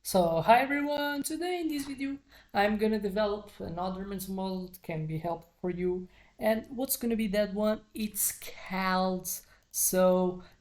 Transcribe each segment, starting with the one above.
So hi everyone, today in this video I'm gonna develop another mental model that can be helpful for you, and what's gonna be that one? It's called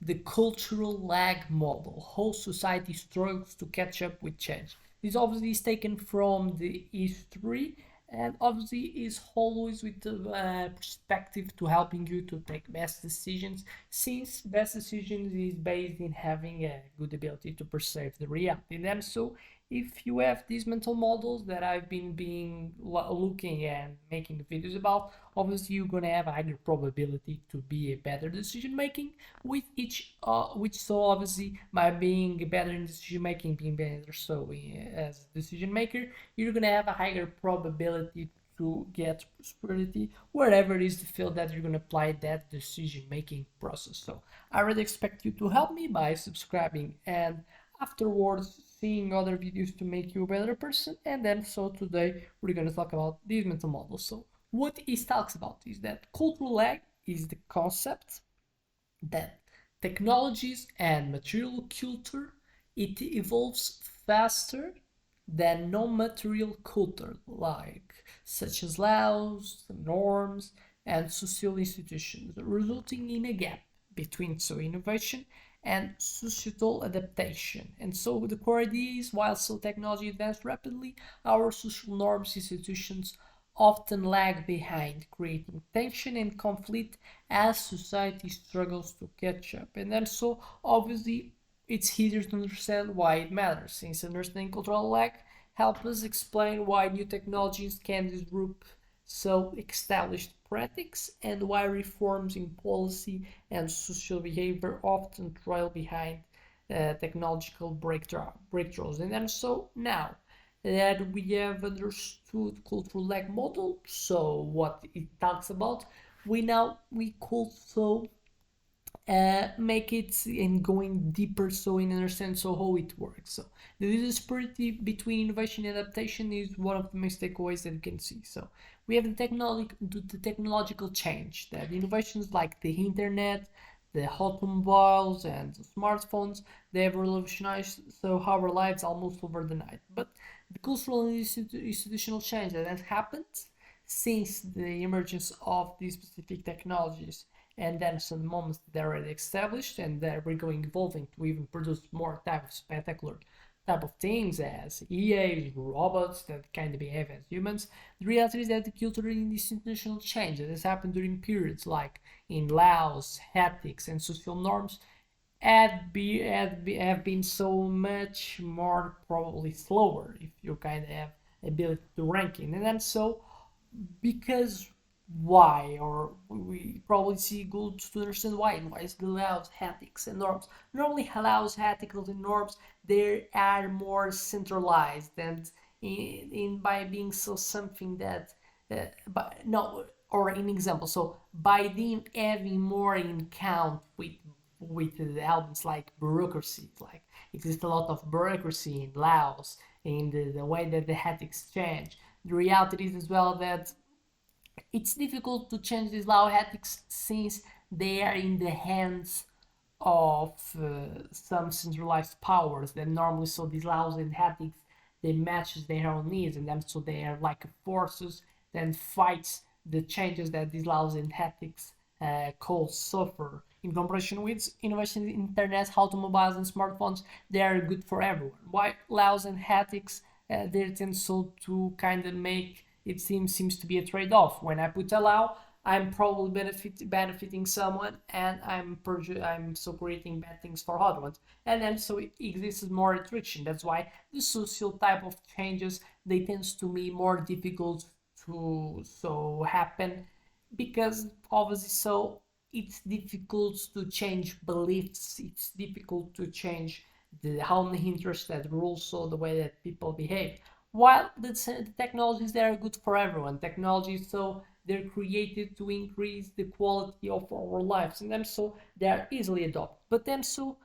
the cultural lag model, how society struggles to catch up with change. This obviously is taken from the history and obviously is always with the perspective to helping you to take best decisions, since best decisions is based in having a good ability to perceive the reality. And so if you have these mental models that I've been looking and making videos about, obviously you're gonna have a higher probability to be a better decision making with each which so obviously by being better in decision making, being better so as a decision maker, you're gonna have a higher probability to get prosperity wherever it is the field that you're going to apply that decision making process. So I really expect you to help me by subscribing and afterwards seeing other videos to make you a better person. And then so today we're going to talk about these mental models. So what it talks about is that cultural lag is the concept that technologies and material culture it evolves faster than non-material culture like such as laws, norms, and social institutions, resulting in a gap between innovation and societal adaptation. And so the core idea is while technology advances rapidly, our social norms institutions often lag behind, creating tension and conflict as society struggles to catch up. And then so obviously it's easier to understand why it matters, since understanding cultural lag helps us explain why new technologies can disrupt established practices and why reforms in policy and social behavior often trail behind technological breakthroughs. And then so now that we have understood cultural lag model, so what it talks about, we could make it in going deeper so in understand so how it works. So the disparity between innovation and adaptation is one of the main takeaways that you can see. So we have the technological change, that innovations like the internet, the automobiles and the smartphones, they have revolutionized so our lives almost over the night. But the cultural and institutional change that has happened since the emergence of these specific technologies, and then some moments they're already established and that we're going evolving to even produce more type of spectacular type of things as EAs, robots that kind of behave as humans. The reality is that the cultural and institutional change that has happened during periods like in laws, ethics, and social norms have been so much more probably slower if you kind of have ability to ranking. And then so because why, or we probably see good to understand why it allows ethics and norms. Normally allows ethical and norms, they are more centralized and in by being so something that but no, or an example, so by them having more in count with the elements like bureaucracy, like exists a lot of bureaucracy in laws, in the way that the ethics change. The reality is as well that it's difficult to change these law ethics since they are in the hands of some centralized powers that normally so these laws and ethics they matches their own needs, and then so they are like forces that fights the changes that these laws and ethics cause suffer. In comparison with innovation in internet, automobiles and smartphones, they are good for everyone. Why laws and ethics they tend so to kind of make it seems to be a trade-off. When I put allow, I'm probably benefiting someone, and I'm so creating bad things for other ones, and then so it exists more restriction. That's why the social type of changes they tends to be more difficult to so happen, because obviously so it's difficult to change beliefs. It's difficult to change the how many interests that rules so the way that people behave, while the technologies that are good for everyone, technologies so they're created to increase the quality of our lives, and then so they are easily adopted. But then so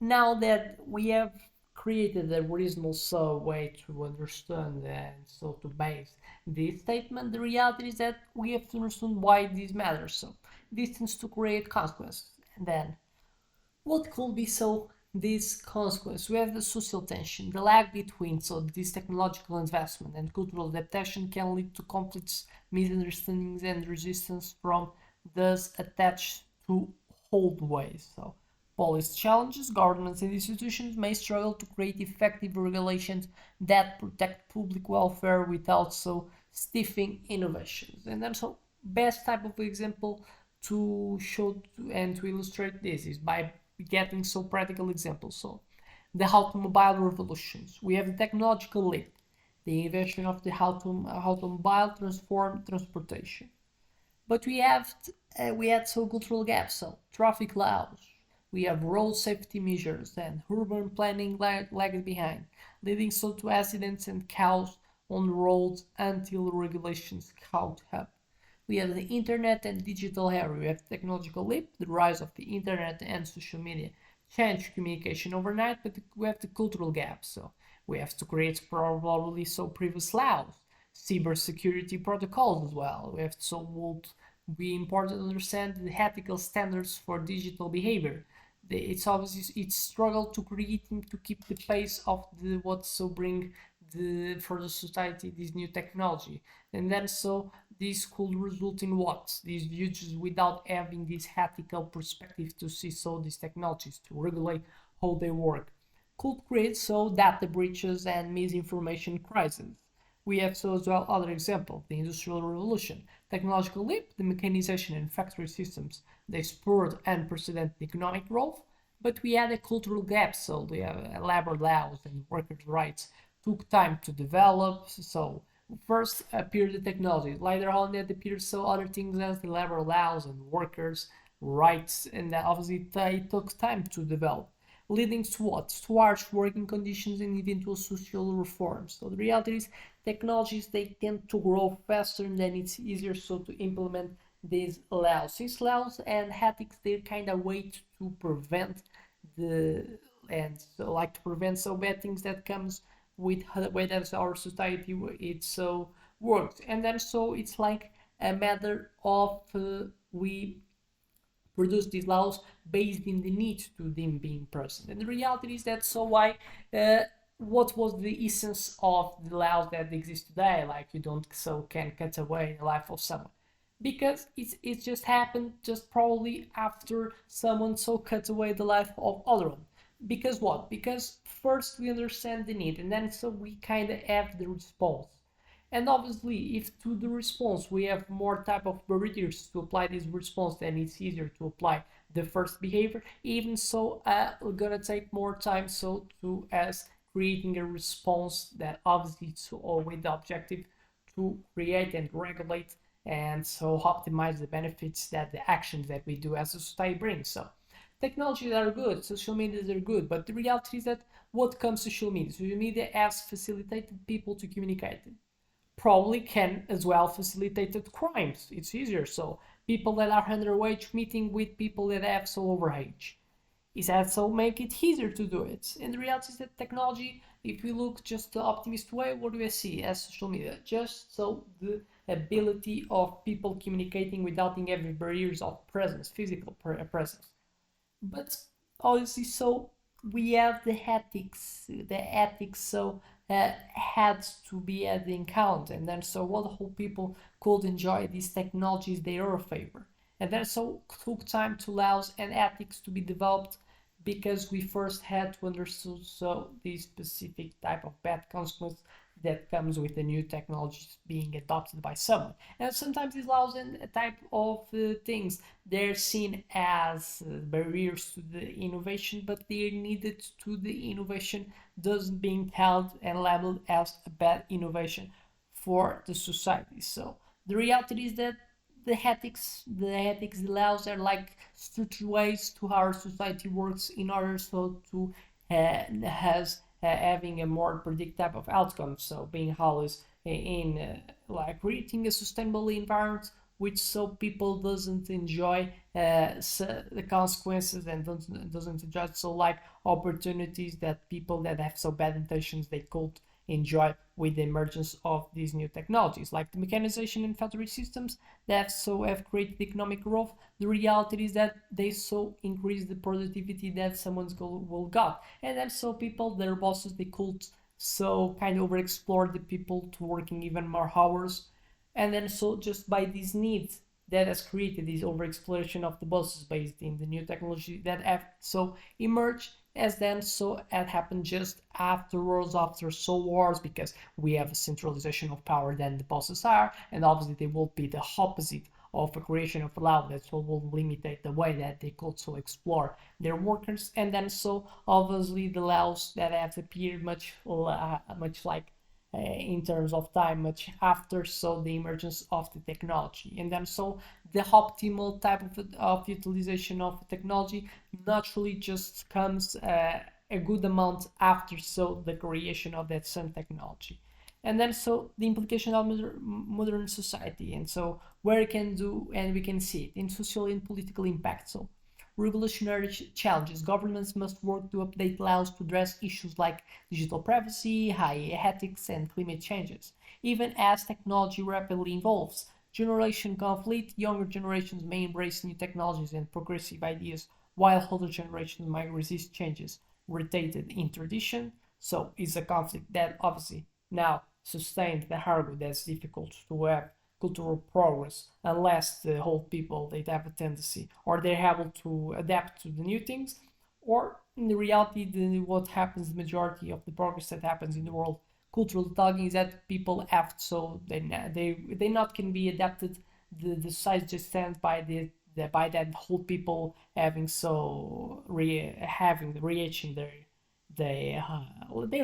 now that we have created a reasonable so way to understand and so to base this statement, the reality is that we have to understand why this matters. So this tends to create consequences, and then what could be so this consequence, we have the social tension. The lag between this technological investment and cultural adaptation can lead to conflicts, misunderstandings, and resistance from those attached to old ways. So, policy challenges, governments and institutions may struggle to create effective regulations that protect public welfare without stifling innovations. And then, best type of example to show and to illustrate this is by getting practical examples. So, the automobile revolutions. We have the technological leap. The invention of the automobile transformed transportation. But we had cultural gaps. So, traffic laws. We have road safety measures and urban planning lagged behind, leading to accidents and chaos on roads until regulations caught up. We have the internet and digital era. We have technological leap, the rise of the internet and social media change communication overnight, but we have the cultural gap. So we have to create probably previous laws, cybersecurity protocols as well. We have to would be important to understand the ethical standards for digital behavior. It's obviously it's struggle to keep the pace of the what bring for the society this new technology, and then this could result in what these futures without having this ethical perspective to see these technologies to regulate how they work could create data breaches and misinformation crises. We have as well other example, the Industrial Revolution, technological leap, the mechanization in factory systems, they spurred unprecedented economic growth, but we had a cultural gap, so the labor laws and workers' rights took time to develop. So first appeared the technology, later on it appeared other things as the labor laws and workers' rights, and that obviously it took time to develop, leading to what? To harsh working conditions and eventual social reforms. So the reality is technologies they tend to grow faster and then it's easier to implement these laws. These laws and ethics they kind of wait to prevent to prevent bad things that comes with the way that our society it's works, and then it's like a matter of we produce these laws based in the need to them being present. And the reality is that why what was the essence of the laws that exist today? Like you don't can cut away the life of someone. Because it just happened just probably after someone cut away the life of other one. Because what? Because first we understand the need and then we kind of have the response. And obviously, if to the response we have more type of barriers to apply this response, then it's easier to apply the first behavior. Even we're gonna take more time to as creating a response that obviously it's always the objective to create and regulate and optimize the benefits that the actions that we do as a society brings. So technologies are good, social medias are good, but the reality is that what comes to social media has facilitated people to communicate, probably can as well facilitate crimes. It's easier. So people that are underage meeting with people that have overage. Is that make it easier to do it? And the reality is that technology, if we look just the optimist way, what do we see as social media? Just the ability of people communicating without having barriers of presence, physical presence. But obviously, we have the ethics had to be at the account, and then what whole people could enjoy these technologies their favor, and then took time to laws and ethics to be developed because we first had to understand the specific type of bad consequence that comes with the new technologies being adopted by someone. And sometimes these laws and type of things they're seen as barriers to the innovation, but they're needed to the innovation doesn't being held and labeled as a bad innovation for the society. So the reality is that the ethics laws are like structured ways to how our society works in order to has having a more predictive type of outcome. So being always in like creating a sustainable environment which people doesn't enjoy the consequences and doesn't enjoy like opportunities that people that have bad intentions they could enjoy with the emergence of these new technologies, like the mechanization in factory systems that so have created economic growth. The reality is that they so increase the productivity that someone's will got, and then so people, their bosses, they could so kind of overexplore the people to working even more hours, and then so just by these needs that has created this overexploration of the bosses based in the new technology that have so emerged, as then so had happened just afterwards after so wars, because we have a centralization of power than the bosses are, and obviously they will be the opposite of a creation of law that so will limitate the way that they could so explore their workers. And then so obviously the laws that have appeared much like in terms of time much after so the emergence of the technology, and then so the optimal type of utilization of technology naturally just comes a good amount after so the creation of that same technology. And then so the implication of modern society, and so where it can do, and we can see it in social and political impact. So revolutionary challenges. Governments must work to update laws to address issues like digital privacy, high ethics, and climate changes. Even as technology rapidly evolves, generation conflict, younger generations may embrace new technologies and progressive ideas, while older generations might resist changes rooted in tradition. So it's a conflict that obviously now sustained the argument that's difficult to have cultural progress unless the whole people they have a tendency or they're able to adapt to the new things, or in the reality what happens, the majority of the progress that happens in the world cultural talking is that people have so they not can be adapted. The size just stands by the by that whole people having so having reaching their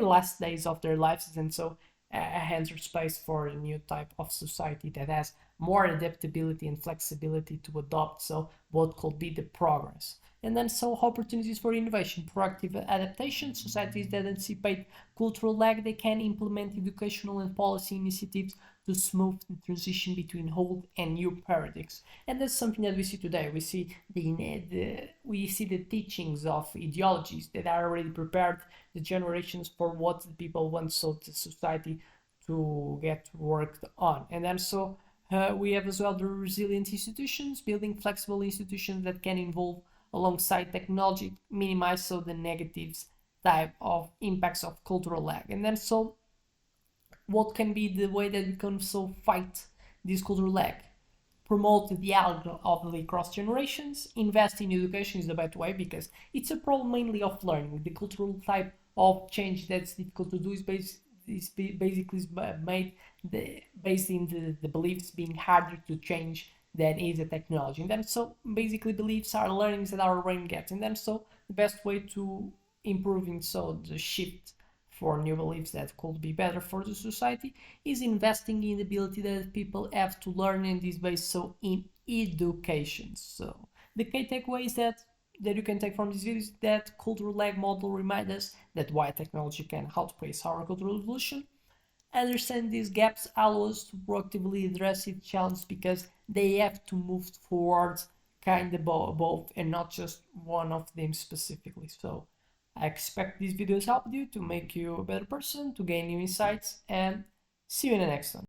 last days of their lives, and so enter space for a new type of society that has more adaptability and flexibility to adopt so what could be the progress. And then so opportunities for innovation, proactive adaptation. Societies that anticipate cultural lag, they can implement educational and policy initiatives to smooth the transition between old and new paradigms. And that's something that we see today. We see the teachings of ideologies that are already prepared the generations for what the people want so the society to get worked on. And then so we have as well the resilient institutions, building flexible institutions that can evolve alongside technology, minimize so the negatives type of impacts of cultural lag. And then so what can be the way that we can so fight this cultural lag? Promote the dialogue of the cross generations, invest in education is the better way, because it's a problem mainly of learning. The cultural type of change that's difficult to do is basically made based in the beliefs being harder to change than is the technology. And then so basically beliefs are learnings that our brain gets, and then so the best way to improving so the shift for new beliefs that could be better for the society is investing in the ability that people have to learn in this base, so in education. So the key takeaway is that you can take from this video is that cultural lag model reminds us that why technology can outpace our cultural evolution. Understand these gaps allow us to proactively address its challenges, because they have to move towards kind of both and not just one of them specifically. So I expect these videos help you to make you a better person, to gain new insights, and see you in the next one.